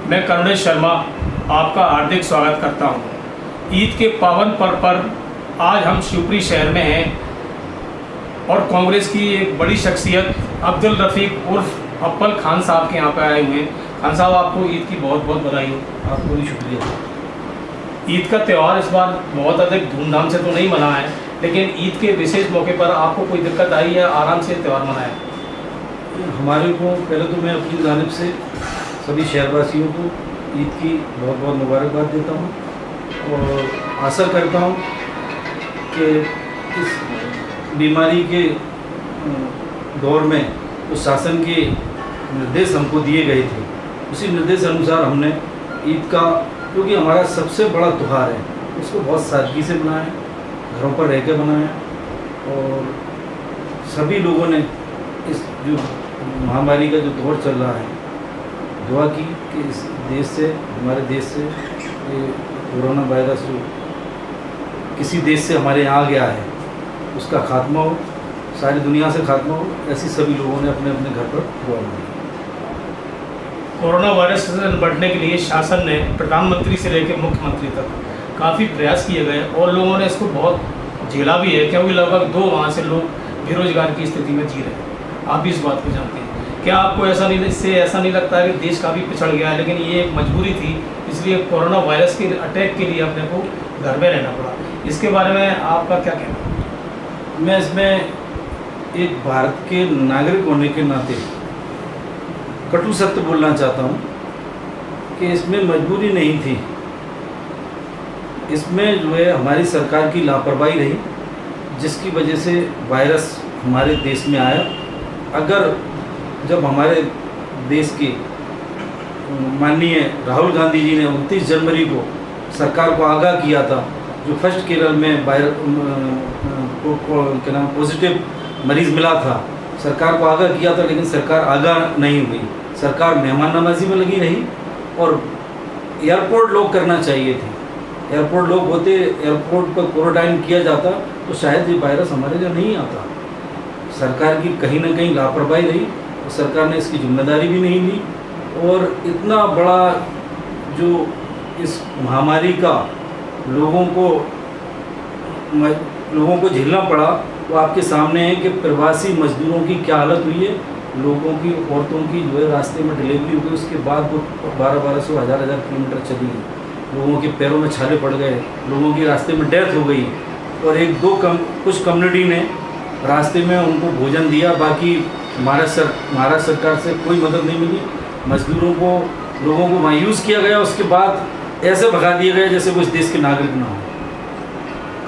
मैं करुणेश शर्मा आपका हार्दिक स्वागत करता हूं। ईद के पावन पर्व पर आज हम शिवपुरी शहर में हैं और कांग्रेस की एक बड़ी शख्सियत अब्दुल रफीक उर्फ अप्पल खान साहब के यहाँ पर आए हुए हैं। खान साहब, आपको ईद की बहुत बहुत बधाई हो। आपको भी शुक्रिया। ईद का त्यौहार इस बार बहुत अधिक धूमधाम से तो नहीं मना है, लेकिन ईद के विशेष मौके पर आपको कोई दिक्कत आई या आराम से त्यौहार मनाया? हमारे को पहले तो मैं अपनी जानिब से सभी शहरवासियों को ईद की बहुत बहुत मुबारकबाद देता हूँ और आशा करता हूँ कि इस बीमारी के दौर में उस शासन के निर्देश हमको दिए गए थे, उसी निर्देश अनुसार हमने ईद का, क्योंकि हमारा सबसे बड़ा त्यौहार है, उसको बहुत सादगी से मनाया, घरों पर रह के मनाया और सभी लोगों ने इस जो महामारी का जो दौर चल रहा है, दुआ की कि इस देश से, हमारे देश से ये कोरोना वायरस जो किसी देश से हमारे यहाँ आ गया है उसका खात्मा हो, सारी दुनिया से खात्मा हो, ऐसी सभी लोगों ने अपने अपने घर पर दुआ मांगी। कोरोना वायरस से निपटने के लिए शासन ने प्रधानमंत्री से लेकर मुख्यमंत्री तक काफ़ी प्रयास किए गए और लोगों ने इसको बहुत झेला भी है, क्योंकि लगभग 2 माह से लोग बेरोजगार की स्थिति में जी रहे हैं। आप भी इस बात को जानते हैं। क्या आपको ऐसा नहीं लगता है कि देश काफ़ी पिछड़ गया है, लेकिन ये एक मजबूरी थी, इसलिए कोरोना वायरस के अटैक के लिए अपने को घर में रहना पड़ा? इसके बारे में आपका क्या कहना? मैं इसमें एक भारत के नागरिक होने के नाते कटु सत्य बोलना चाहता हूँ कि इसमें मजबूरी नहीं थी, इसमें जो है हमारी सरकार की लापरवाही रही, जिसकी वजह से वायरस हमारे देश में आया। अगर जब हमारे देश के माननीय राहुल गांधी जी ने 29 जनवरी को सरकार को आगाह किया था, जो फर्स्ट केरल में क्या नाम पॉजिटिव मरीज़ मिला था, सरकार को आगाह किया था, लेकिन सरकार आगाह नहीं हुई, सरकार मेहमान नवाजी में लगी रही और एयरपोर्ट लॉक करना चाहिए थे। एयरपोर्ट लॉक होते, एयरपोर्ट पर क्वारंटाइन किया जाता तो शायद ये वायरस हमारे यहाँ नहीं आता। सरकार की कहीं ना कहीं लापरवाही रही और सरकार ने इसकी जिम्मेदारी भी नहीं ली और इतना बड़ा जो इस महामारी का लोगों को झेलना पड़ा, वो आपके सामने है कि प्रवासी मजदूरों की क्या हालत हुई है। लोगों की, औरतों की जो है रास्ते में डिलीवरी हो गई, उसके बाद वो 1200 हज़ार किलोमीटर चली गई, लोगों के पैरों में छाले पड़ गए, लोगों की रास्ते में डेथ हो गई और कुछ कम्युनिटी ने रास्ते में उनको भोजन दिया। बाकी महाराष्ट्र सरकार से कोई मदद नहीं मिली। मजदूरों को, लोगों को मायूस किया गया, उसके बाद ऐसे भगा दिए गए जैसे वो इस देश के नागरिक ना हो।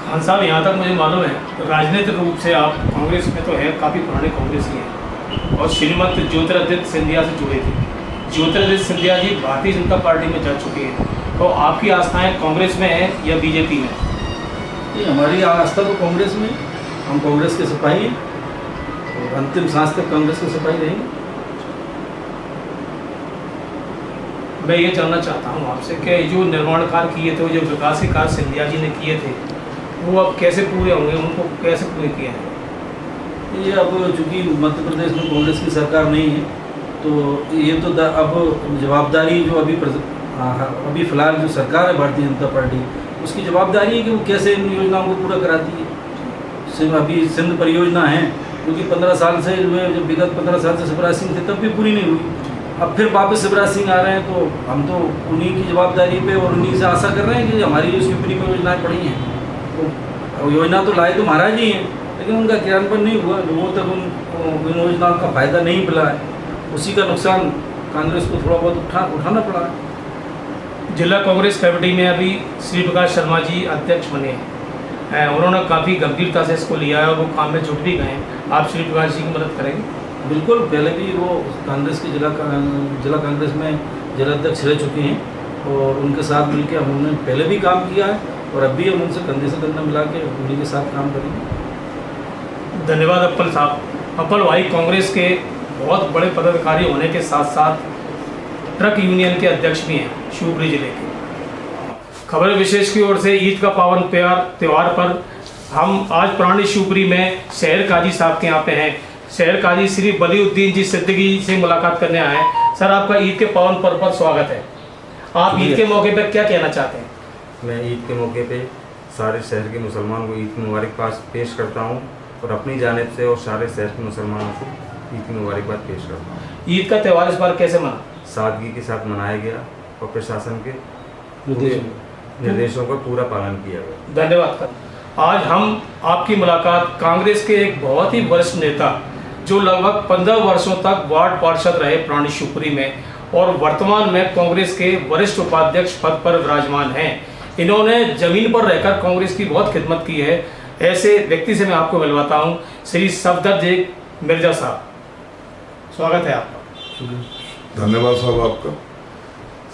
खान साहब, यहाँ तक मुझे मालूम है राजनीतिक रूप से आप कांग्रेस में तो है, काफ़ी पुराने कांग्रेसी हैं और श्रीमती ज्योतिरादित्य सिंधिया से जुड़े थे। ज्योतिरादित्य सिंधिया जी भारतीय जनता पार्टी में जा चुके हैं, तो आपकी आस्थाएँ कांग्रेस में हैं या बीजेपी में? ये हमारी आस्था तो कांग्रेस में, हम कांग्रेस के सिपाही हैं और अंतिम सांस तक कांग्रेस के सिपाही रहेंगे। मैं ये जानना चाहता हूँ आपसे कि जो निर्माण कार्य किए थे, जो विकास के कार्य सिंधिया जी ने किए थे, वो अब कैसे पूरे होंगे, उनको कैसे पूरे किए हैं? ये अब चूँकि मध्य प्रदेश में कांग्रेस की सरकार नहीं है, तो ये तो अब जवाबदारी जो अभी फ़िलहाल जो सरकार है भारतीय जनता पार्टी, उसकी जवाबदारी है कि वो कैसे इन योजनाओं को पूरा कराती है। अभी सिंध परियोजना है, क्योंकि 15 साल से जो है, जब विगत 15 साल से शिवराज सिंह थे तब भी पूरी नहीं हुई। अब फिर वापस शिवराज सिंह आ रहे हैं, तो हम तो उन्हीं की जवाबदारी पे और उन्हीं से आशा कर रहे हैं कि हमारी जो शिवपुरी में योजनाएँ पड़ी हैं, तो योजना तो लाए तो महाराज ही हैं, लेकिन उनका क्रियान्वयन नहीं हुआ, लोगों तक उन योजनाओं का फ़ायदा नहीं मिला है। उसी का नुकसान कांग्रेस को थोड़ा बहुत उठाना पड़ा है। जिला कांग्रेस कमेटी में अभी श्री प्रकाश शर्मा जी अध्यक्ष बने हैं, उन्होंने काफ़ी गंभीरता से इसको लिया है और वो काम में जुट भी गए हैं। आप श्री प्रकाश जी की मदद करेंगे? बिल्कुल, पहले भी वो कांग्रेस के जिला कांग्रेस में जिलाध्यक्ष रह चुके हैं और उनके साथ मिलकर हमने पहले भी काम किया है और अब भी हम उनसे कंधे से कंधा मिला के उन्हीं के साथ काम करेंगे। धन्यवाद अप्पल साहब। अप्पल भाई कांग्रेस के बहुत बड़े पदाधिकारी होने के साथ साथ ट्रक यूनियन के अध्यक्ष भी हैं शिवपुरी जिले के। खबर विशेष की ओर से ईद का पावन त्यौहार पर हम आज पुरानी शिवपुरी में शहर काजी साहब के यहाँ पे हैं। शहर काजी श्री बलीउद्दीन जी सिद्दीकी से मुलाकात करने आए हैं। सर, आपका ईद के पावन पर्व पर स्वागत है। आप ईद के मौके पर क्या कहना चाहते हैं? मैं ईद के मौके पे सारे शहर के मुसलमान को ईद की मुबारकबाद पेश करता हूँ और अपनी जानिब से और सारे शहर के मुसलमानों को ईद की मुबारकबाद पेश करता हूँ। ईद का त्यौहार इस बार कैसे मना? सादगी के साथ मनाया गया और प्रशासन के निर्देशों का पूरा पालन किया गया। धन्यवाद। आज हम आपकी मुलाकात कांग्रेस के एक बहुत ही वरिष्ठ नेता जो लगभग 15 वर्षों तक वार्ड पार्षद रहे पुरानी शिवपुरी में और वर्तमान में कांग्रेस के वरिष्ठ उपाध्यक्ष पद पर विराजमान हैं। इन्होंने जमीन पर रहकर कांग्रेस की बहुत खिदमत की है। ऐसे व्यक्ति से मैं आपको मिलवाता हूं, श्री सफदर बेग मिर्जा साहब, स्वागत है आपका। धन्यवाद साहब आपका।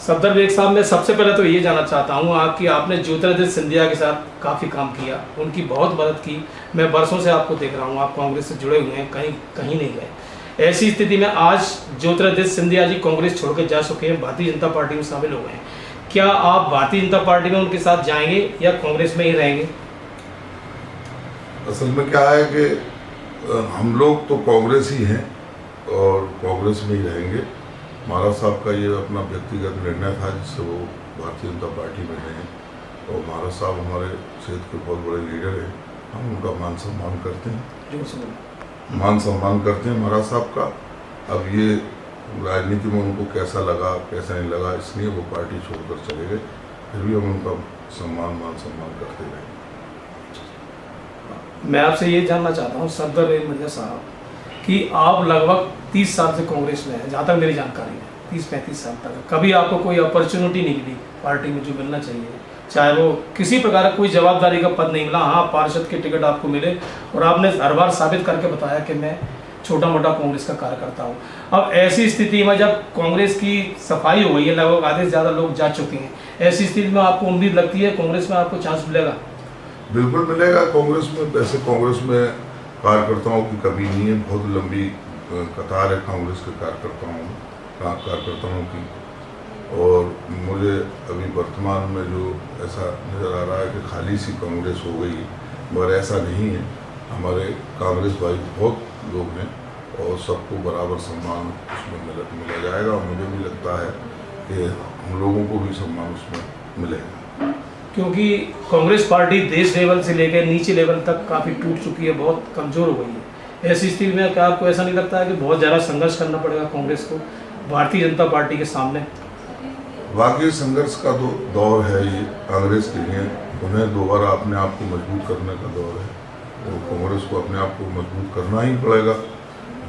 सफदर बेग साहब, मैं सबसे पहले तो ये जानना चाहता हूँ कि आपने ज्योतिरादित्य सिंधिया के साथ काफ़ी काम किया, उनकी बहुत मदद की। मैं बरसों से आपको देख रहा हूँ, आप कांग्रेस से जुड़े हुए हैं, कहीं नहीं गए। ऐसी स्थिति में आज ज्योतिरादित्य सिंधिया जी कांग्रेस छोड़ के जा चुके हैं, भारतीय जनता पार्टी में शामिल हो गए हैं। क्या आप भारतीय जनता पार्टी में उनके साथ जाएंगे या कांग्रेस में ही रहेंगे? असल में क्या है कि हम लोग तो कांग्रेस ही हैं और कांग्रेस में ही रहेंगे। महाराज साहब का ये अपना व्यक्तिगत निर्णय था जिससे वो भारतीय जनता पार्टी में रहे और महाराज साहब हमारे क्षेत्र के बहुत बड़े लीडर हैं। हम उनका मान सम्मान करते हैं, महाराज साहब का। अब ये राजनीति में उनको कैसा लगा कैसा नहीं लगा, इसलिए वो पार्टी छोड़कर चले गए, फिर भी हम उनका मान सम्मान करते रहेंगे। मैं आपसे ये जानना चाहता हूँ सफदर बेग मिर्जा साहब कि आप लगभग 30 साल से कांग्रेस में हैं, जहाँ तक मेरी जानकारी है 30-35 साल तक। कभी आपको कोई अपॉर्चुनिटी नहीं मिली पार्टी में जो मिलना चाहिए, चाहे वो किसी प्रकार का कोई जवाबदारी का पद नहीं मिला? हाँ, पार्षद के टिकट आपको मिले और आपने हर बार साबित करके बताया कि मैं छोटा मोटा कांग्रेस का कार्यकर्ता हूँ। अब ऐसी स्थिति में जब कांग्रेस की सफाई हो गई है, लगभग आधे से ज़्यादा लोग जा चुके हैं, ऐसी स्थिति में आपको उम्मीद लगती है कांग्रेस में आपको चांस मिलेगा? बिल्कुल मिलेगा कांग्रेस में। वैसे कांग्रेस में कार्यकर्ताओं की कमी नहीं है, बहुत लंबी कतार है कांग्रेस के कार्यकर्ताओं की। और मुझे अभी वर्तमान में जो ऐसा नज़र आ रहा है कि खाली सी कांग्रेस हो गई, मगर ऐसा नहीं है। हमारे कांग्रेस भाई बहुत लोग हैं और सबको बराबर सम्मान उसमें मिला जाएगा और मुझे भी लगता है कि हम लोगों को भी सम्मान उसमें मिलेगा, क्योंकि कांग्रेस पार्टी देश लेवल से लेकर नीचे लेवल तक काफ़ी टूट चुकी है, बहुत कमज़ोर हो गई है। ऐसी स्थिति में क्या आपको ऐसा नहीं लगता है कि बहुत ज़्यादा संघर्ष करना पड़ेगा कांग्रेस को भारतीय जनता पार्टी के सामने? वाकई संघर्ष का दौर है ये कांग्रेस के लिए। उन्हें दोबारा अपने आप को मजबूत करने का दौर है, तो कांग्रेस को अपने आप को मजबूत करना ही पड़ेगा।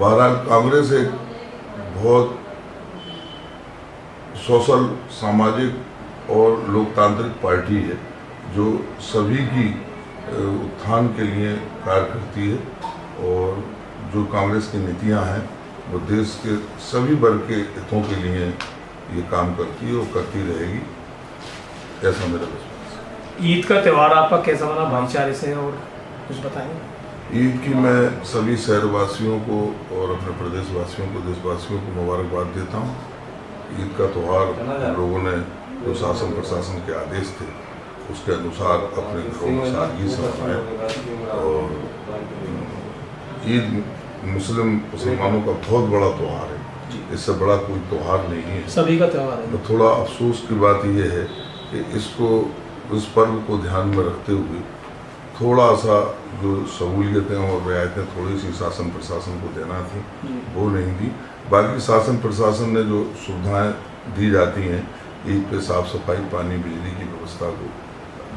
बहरहाल कांग्रेस एक बहुत सोशल, सामाजिक और लोकतांत्रिक पार्टी है जो सभी की उत्थान के लिए कार्य करती है और जो कांग्रेस की नीतियां हैं वो देश के सभी वर्ग के हितों के लिए ये काम करती है और करती रहेगी, ऐसा मेरा विश्वास है। ईद का त्यौहार आपका कैसा बना भाईचारे से, और कुछ बताएंगे? ईद की मैं सभी शहरवासियों को और अपने प्रदेशवासियों को, देशवासियों को मुबारकबाद देता हूँ। ईद का त्यौहार लोगों ने जो शासन प्रशासन के आदेश थे उसके अनुसार अपने घरों में सादगी से मनाया। और ईद मुसलमानों का बहुत बड़ा त्यौहार है, इससे बड़ा कोई त्यौहार नहीं है, सभी का त्यौहार है। तो थोड़ा अफसोस की बात यह है कि इस पर्व को ध्यान में रखते हुए थोड़ा सा जो सहूलियतें और रियायतें थोड़ी सी शासन प्रशासन को देना थी वो नहीं दी। बाकी शासन प्रशासन ने जो सुविधाएं दी जाती हैं ईद पे, साफ सफाई, पानी, बिजली की व्यवस्था को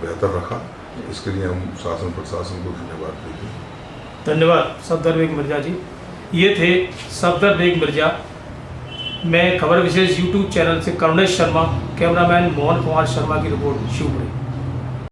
बेहतर रखा, इसके लिए हम शासन प्रशासन को धन्यवाद देते हैं। धन्यवाद सफदर बेग मिर्जा जी। ये थे सफदर बेग मिर्जा। मैं खबर विशेष यूट्यूब चैनल से करुणेश शर्मा, कैमरामैन मोहन कुमार शर्मा की रिपोर्ट शिवपुरी।